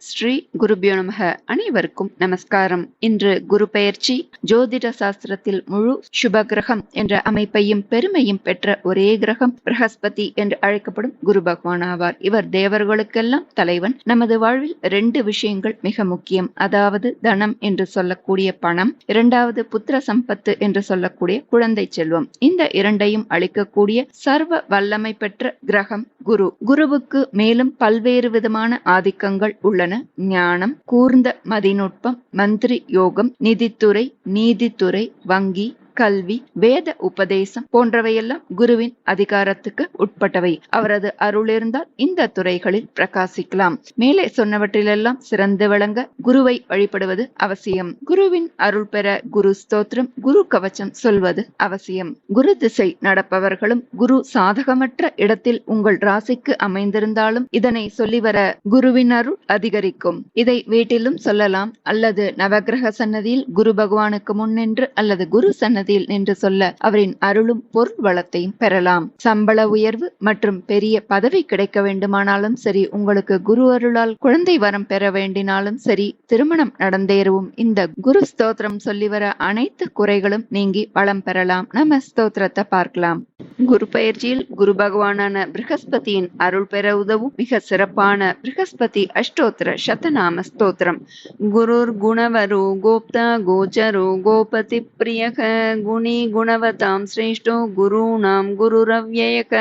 ஸ்ரீ குருபியோ நமக. அனைவருக்கும் நமஸ்காரம். இன்று குரு பெயர்ச்சி. ஜோதிட சாஸ்திரத்தில் முழு சுப கிரகம் என்ற அமைப்பையும் பெருமையும் பெற்ற ஒரே கிரகம் பிரகஸ்பதி என்று அழைக்கப்படும் குரு பகவான் ஆவார். இவர் தேவர்களுக்கெல்லாம் தலைவன். நமது வாழ்வில் 2 விஷயங்கள் மிக முக்கியம். அதாவது தனம் என்று சொல்லக்கூடிய பணம், இரண்டாவது புத்திர சம்பத்து என்று சொல்லக்கூடிய குழந்தை செல்வம். இந்த இரண்டையும் அளிக்கக்கூடிய சர்வ வல்லமை பெற்ற கிரகம் குரு. குருவுக்கு மேலும் பல்வேறு விதமான ஆதிக்கங்கள் உள்ளன. ஞானம், கூர்ந்த மதிநுட்பம், மந்திரி யோகம், நிதித்துறை, நீதித்துறை, வங்கி, கல்வி, வேத உபதேசம் போன்றவையெல்லாம் குருவின் அதிகாரத்துக்கு உட்பட்டவை. அவரது அருள் இருந்தால் இந்த துறைகளில் பிரகாசிக்கலாம். மேலே சொன்னவற்றிலெல்லாம் சிறந்து விளங்க குருவை வழிபடுவது அவசியம். குருவின் அருள் பெற குரு ஸ்தோத்திரம், குரு கவச்சம் சொல்வது அவசியம். குரு திசை நடப்பவர்களும் குரு சாதகமற்ற இடத்தில் உங்கள் ராசிக்கு அமைந்திருந்தாலும் இதனை சொல்லி வர குருவின் அருள் அதிகரிக்கும். இதை வீட்டிலும் சொல்லலாம், அல்லது நவகிரக சன்னதியில் குரு பகவானுக்கு முன் நின்று அல்லது குரு சன்னதியில் நின்று சொல்ல அவரின் அருளும் பொருள் வளத்தையும் பெறலாம். சம்பள உயர்வு மற்றும் பெரிய பதவி கிடைக்க வேண்டுமானாலும் சரி, உங்களுக்கு குரு அருளால் குழந்தை வரம் பெற வேண்டினாலும் சரி, திருமணம் நடந்தேறவும் இந்த குரு ஸ்தோத்திரம் சொல்லி வர அனைத்து குறைகளும் நீங்கி வளம் பெறலாம். நம்ம ஸ்தோத்திரத்தை பார்க்கலாம். குரு பயிற்சியில் குரு பகவானான பிரகஸ்பதியின் அருள் பெற உதவும் மிக சிறப்பான பிரகஸ்பதி அஷ்டோத்திர சதநாம ஸ்தோத்திரம். குருர் குணவரு கோப்தா கோச்சரு கோபதி பிரியக குணி குணவதாம் ஸ்ரேஷ்டோ குருணாம் குருரவ்யயக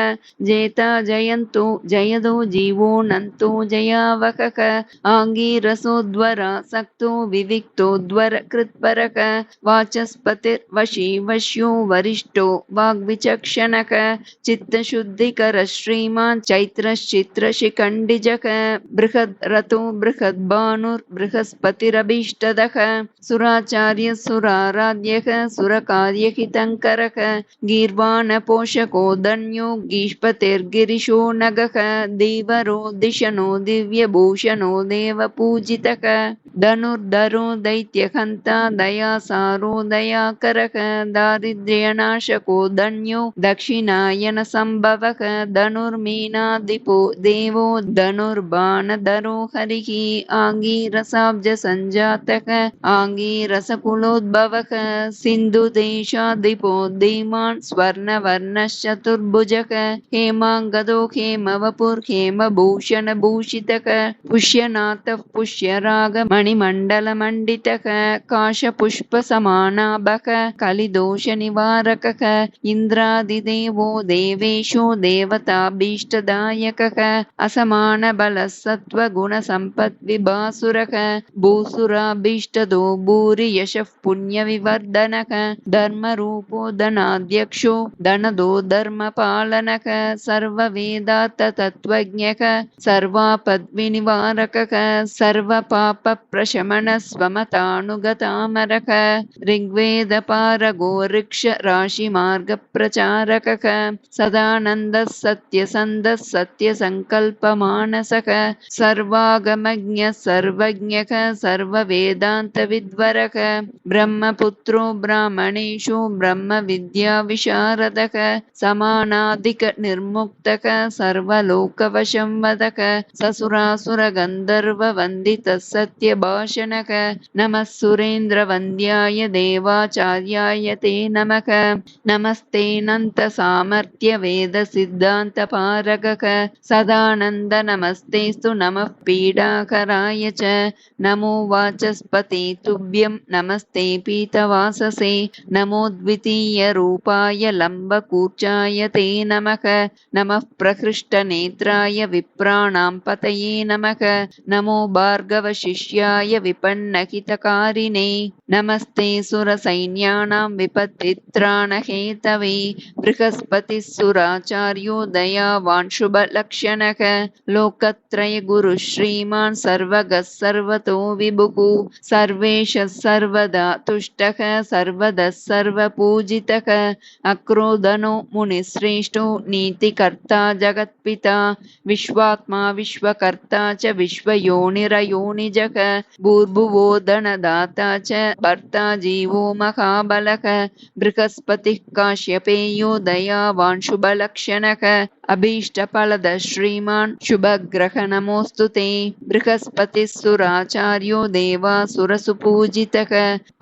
ஜேதா ஜயந்தோ ஜயதோ ஜீவோ நந்தோ ஜயாவக ஆங்கீரசோத்வர சக்தோ விவிக்தோத்வர கிருத்பரக வாசஸ்பதிர் வஷி வஷ்யோ வரிஷ்டோ வாக்விசக்ஷணக சித்தசுத்திகர ஸ்ரீமான் சைத்ரச்சித்ர சிகண்டிஜக பிருஹத் ரதோ பிருஹத் பானுர் பிருஹஸ்பதிரபீஷ்டதக சுராச்சாரிய சுராராத்யக சுரகார்யஹிதங்கரக கீர்வாண போஷகோ தன்யோ கீஷ்பதிர்கிரிஷோ நகக தீவரோ திஷனோ திவ்யபூஷணோ தேவ பூஜிதக தனுர்தரோ தைத்யஹந்தா தயாசாரோ தயாகரக தாரித்ர்யநாசகோ தன்யோ தக்ஷிணாயன சம்பவக தனுர்மீனாதிபோ தேவோ தனுர்பாணதரோ ஹரிஹி ஆங்கீரசாப்ஜ சஞ்சாதக ஆங்கீரசகுலோத்பவக சிந்து தேசாதிபோ தீமான் ஸ்வர்ணவர்ணச்சதுர்புஜக ஹேமாங்கதோ ஹேமவபுர் ஹேமபூஷண பூஷிதக புஷ்யநாத புஷ்யராக மணிமண்டல மண்டிதக காஷ புஷ்ப சமானாபக கலிதோஷ நிவாரக இந்திராதிதேவோ தேவேஷோ தேவதாபீஷ்டதாயக அசமான பல சத்வ குண சம்பத் விபாசுரக பூசுராபீஷ்டதோ பூரி யஷ புண்ணிய விவர்தனக தர்ம ரூபோ தனாத்யக்ஷோ தனதோ தர்ம பாலனக சர்வ வேதாத்த தத்வஜ்ஞக சர்வாபத் விநிவாரக சர்வ பாப பிரசமன ஸ்வமதானுகதாமரக ரிக்வேத பாரகோ ரிக்ஷ ராஷி மார்க பிரச்சாரக சதானந்த சத்யசந்த சத்ய சங்கல்ப மானசக சர்வாகமஜ்ஞ சர்வஜ்ஞக சர்வ வேதாந்த வித்வரக பிரம்மபுத்ரோ பிராமணேஷு பிரம்ம வித்யா விசாரதக சமானாதிக நிர்முக்தக சர்வலோகவசம் வதக சசுராசுர கந்தர்வ வந்தித சத்ய பாஷணக நம சுரேந்திர வந்தியாய தேவாச்சார்யாய தே நமக நமஸ்தே நந்த சாமர்த்திய வேத சித்தாந்த பாரக சதானந்த நமஸ்தேஸ்து நம பீடாகராய ச நமோ வாசஸ்பதி துப்யம் நமஸ்தே பீதவாசசே நமோ த்விதீய ரூபாய லம்பகூர்ச்சாய தே நமக நமः பிரகிருஷ்ட நேத்ராய விப்ராணாம் பதயே நமக நமோ பார்கவ சிஷ்யாய விபன்னஹிதகாரிணே நமஸ்தே சுர சைன்யானாம் விபத்தித்ராணஹேதவே ப்ருஹஸ்பதி சுராச்சார்யோ தயாவான் சுபலக்ஷணக லோகத்ரய குரு ஸ்ரீமான் சர்வகः சர்வதோ விபுகு சர்வேஷ சர்வதா துஷ்டக சர்வதः சர்வபூஜிதக அக்ரோதனோ முனிஸ்ரேஷ்டோ நீதிகர்த்தா ஜகத்பிதா விஸ்வாத்மா விஸ்வகர்த்தா ச விஸ்வயோனிரயோனிஜக பூர்புவோ தனதாத்தா ச பர்த்தா ஜீவோ மகாபலக ப்ருஹஸ்பதிः காஷ்யபேயோ தயாவான் சுபலக்ஷணக अभीष्टफलद श्रीमान् शुभग्रह नमोऽस्तु ते। बृहस्पतिः सुराचार्यो देवासुरसुपूजितः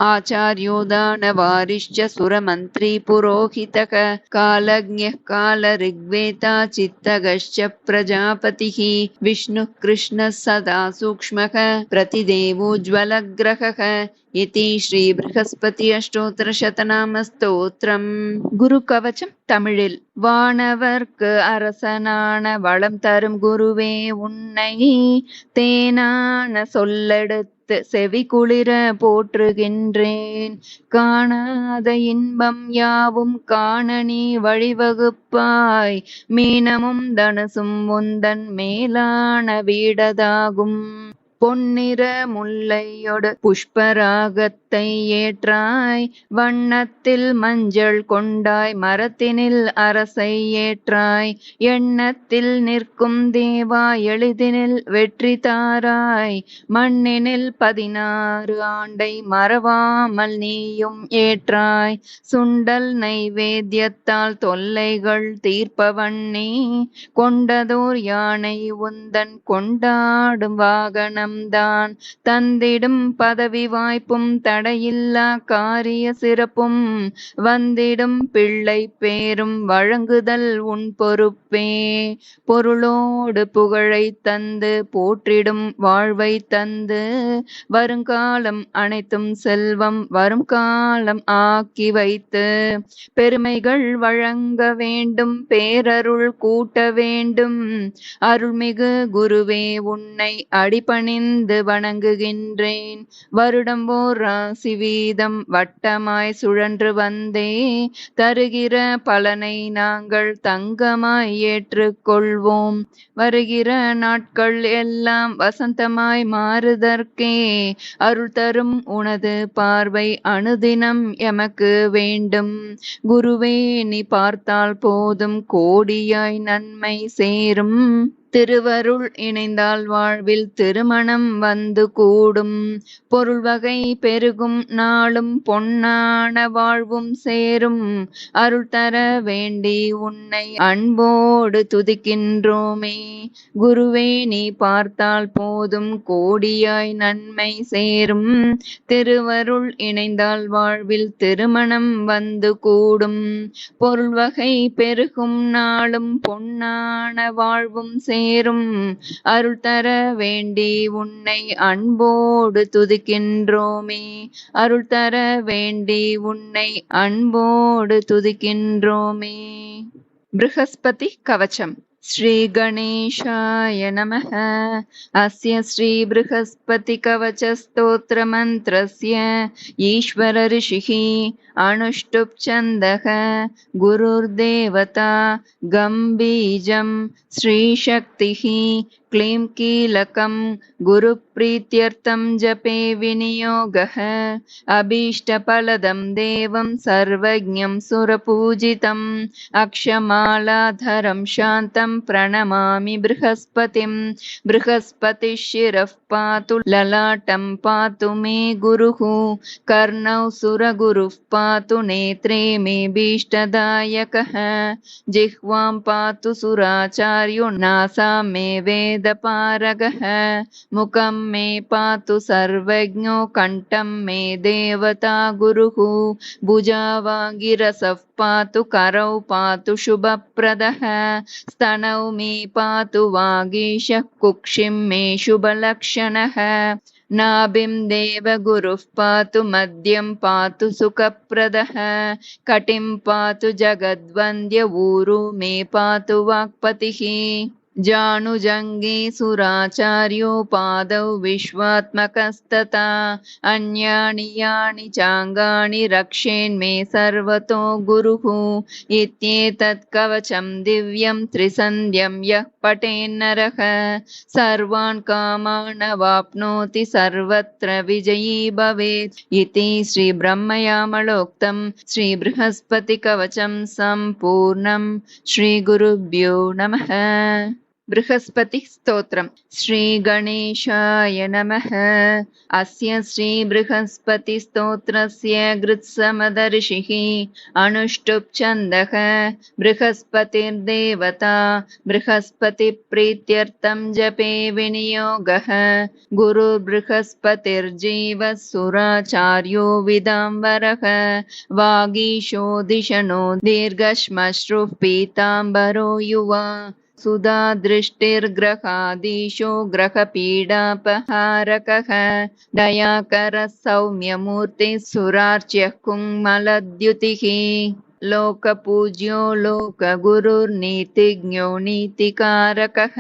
आचार्यो दानवारिश्च सुरमन्त्री पुरोहितः कालज्ञः कालऋग्वेता चित्तगश्च प्रजापतिः विष्णुः कृष्णः सदा सूक्ष्मः प्रतिदेवोज्ज्वलग्रहः इति श्री बृहस्पति अष्टोत्तर शतनाम ஸ்தோத்திரம். குரு கவச்சம் தமிழில். வானவர்க்கு அரசனான வளம் தரும் குருவே உன்னை தேனான சொல்லெடுத்து செவி குளிர போற்றுகின்றேன். காணாத இன்பம் யாவும் காண நீ வழிவகுப்பாய். மீனமும் தனுசும் உந்தன் மேலான வீடதாகும். பொன்னிற முல்லையொடு புஷ்பராகத்தை ஏற்றாய். வண்ணத்தில் மஞ்சள் கொண்டாய் மரத்தினில் அரசை ஏற்றாய். எண்ணத்தில் நிற்கும் தேவா எளிதினில் வெற்றி தாராய். மண்ணினில் 16 ஆண்டை மறவாமல் நீயும் ஏற்றாய். சுண்டல் நைவேத்தியத்தால் தொல்லைகள் தீர்ப்பவண்ணே. கொண்டதோர் யானை உந்தன் கொண்டாடும் வாகனம் தான். தந்திடும் பதவி வாய்ப்பும் தடையில்லா காரிய சிறப்பும் வந்திடும் பிள்ளை பேரும் வழங்குதல் உன் பொறுப்பே. பொருளோடு புகழை தந்து போற்றிடும் வாழ்வை தந்து வருங்காலம் அனைத்தும் செல்வம் வரும் காலம் ஆக்கி வைத்து பெருமைகள் வழங்க வேண்டும் பேரருள் கூட்ட வேண்டும். அருள்மிகு குருவே உன்னை அடிபணிந்து வணங்குகின்றேன். வருடம் ஓர் ராசி வீதம் வட்டமாய் சுழன்று வந்தே தருகிற பலனை நாங்கள் தங்கமாய் ஏற்றுக்கொள்வோம். வருகிற நாட்கள் எல்லாம் வசந்தமாய் மாறுதற்கே அருள் தரும் உனது பார்வை அனுதினம் எமக்கு வேண்டும். குருவே நீ பார்த்தால் போதும் கோடியாய் நன்மை சேரும். திருவருள் இணைந்தால் வாழ்வில் திருமணம் வந்து கூடும். பொருள் வகை பெருகும் நாளும் பொன்னான வாழ்வும் சேரும். அருள் தர வேண்டி உன்னை அன்போடு துதிக்கின்றோமே. குருவே நீ பார்த்தால் போதும் கோடியாய் நன்மை சேரும். திருவருள் இணைந்தால் வாழ்வில் திருமணம் வந்து கூடும். பொருள் வகை பெருகும் நாளும் பொன்னான வாழ்வும் சேரும். அருள் தர வேண்டி உன்னை அன்போடு துதிக்கின்றோமே. அருள் தர வேண்டி உன்னை அன்போடு துதிக்கின்றோமே. ப்ருஹஸ்பதி கவச்சம். ஸ்ரீ கணேஷாய நமः. அஸ்ய ஸ்ரீ ப்ருஹஸ்பதி கவச ஸ்தோத்திர மந்த்ரஸ்ய ஈஸ்வர ரிஷிः அனுஷ்டுப் சந்தः குருர்தேவதா கம்பீஜம் ஸ்ரீசக்திः क्लीं कीलकं गुरुप्रीत्यर्थं जपे विनियोगः. अभीष्टफलदं देवं सर्वज्ञं सुरपूजितम् अक्षमालाधरं शान्तं प्रणमामि बृहस्पतिं. बृहस्पतिः शिरः पातु ललाटं पातु मे गुरुः. कर्णौ सुरगुरुः पातु नेत्रे मे भीष्टदायकः. जिह्वां पातु सुराचार्यो नासां मे वेदपारगः. मुखं मे पातु सर्वज्ञो कण्ठं मे देवता गुरुः. भुजावागिरसः पातु करौ पातु शुभप्रदः. स्तनौ मे पातु वागीशः कुक्षिं मे शुभलक्षणः. नाभिं देवगुरुः पातु मध्यं पातु सुखप्रदः. कटिं पातु जगद्वन्द्य ऊरु मे पातु वाक्पतिः. जानुजङ्गे सुराचार्यो पादौ विश्वात्मकस्तथा. अन्यानि यानि चाङ्गानि रक्षेन्मे सर्वतो गुरुः. इत्येतत् कवचं दिव्यं त्रिसन्ध्यं यः पठेन्नरः सर्वान् कामान् वाप्नोति सर्वत्र विजयी भवेत्. इति श्री ब्रह्मयामलोक्तं श्री बृहस्पति कवचं सम्पूर्णं. श्री गुरुभ्यो नमः. बृहस्पति स्तोत्रम्। श्रीगणेशाय नमः। अस्य श्रीबृहस्पति स्तोत्रस्य गृत्समदर्षिः अनुष्टुप् छन्दः। बृहस्पतिर्देवता बृहस्पतिप्रीत्यर्थं जपे विनियोगः। गुरुर्बृहस्पतिर्जीवः सुराचार्यो विदाम्बरः। वागीशो दिशनो दीर्घश्मश्रुः पीताम्बरो युवा। सुधा दृष्टिर्ग्रहादीशो ग्रहपीडापहारकः। दयाकरः सौम्यमूर्तिः सुरार्च्यः कुङ्मलद्युतिः। लोकपूज्यो लोकगुरुर्नीतिज्ञो नीतिकारकः।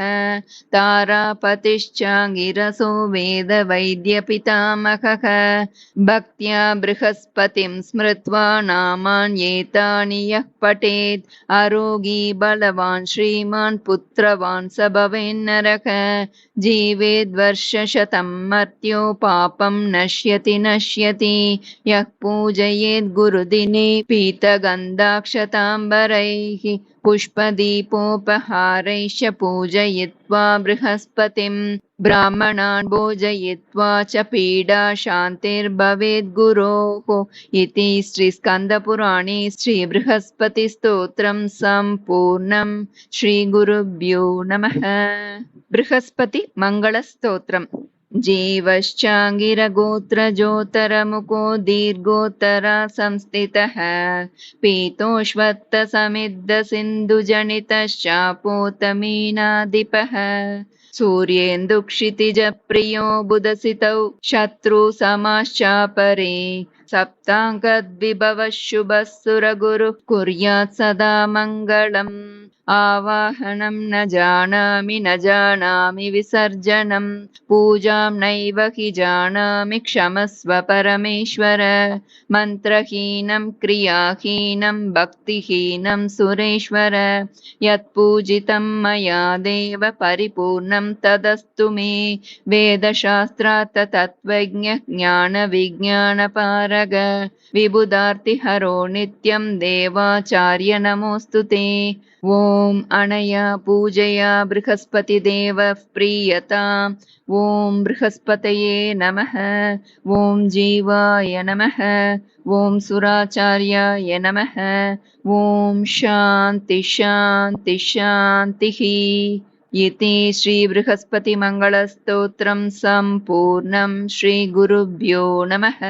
तारापतिश्चाङ्गिरसो वेदवैद्यपितामहः। भक्त्या बृहस्पतिं स्मृत्वा नामान्येतानि यः पठेत् आरोगी बलवान् श्रीमान् पुत्रवान् स भवेन्नरः। जीवेद्वर्षशतं मर्त्यो पापं नश्यति यः पूजयेत् गुरुदिने पीतगन्धाक्षताम्बरैः पुष्पदीपोपहारैश्च पूजयित्वा बृहस्पतिं ब्राह्मणान् भोजयित्वा च पीडा शान्तिर्भवेत् गुरोः। इति श्रीस्कन्दपुराणे श्रीबृहस्पतिस्तोत्रं सम्पूर्णम्। श्रीगुरुभ्यो नमः। बृहस्पति मङ्गलस्तोत्रम्। जीवश्चाङ्गिरगोत्रजोतरमुखो दीर्घोत्तरा संस्थितः। पीतोष्वत्तसमिद्धसिन्धुजनितश्चापोतमीनाधिपः। सूर्येन्दुक्षितिजप्रियो बुधसितौ शत्रुसमाश्चापरे। सप्ताङ्गद्विभवः शुभः सुरगुरुः कुर्यात् सदा मङ्गलम्। आवाहनं न जानामि विसर्जनं। पूजां नैव हि जानामि क्षमस्व परमेश्वर। मन्त्रहीनं क्रियाहीनं भक्तिहीनं सुरेश्वर। यत्पूजितं मया देव परिपूर्णं तदस्तु मे। वेदशास्त्रार्थ तत्त्वज्ञः ज्ञानविज्ञानपारग। विबुधार्तिहरो नित्यं देवाचार्य नमोऽस्तु ते। ॐ अनया पूजया बृहस्पतिदेवः प्रीयताम्। ॐ बृहस्पतये नमः। ॐ जीवाय नमः। ॐ सुराचार्याय नमः। ॐ शान्ति शान्ति शान्तिः। इति श्रीबृहस्पतिमङ्गलस्तोत्रं सम्पूर्णं। श्रीगुरुभ्यो नमः।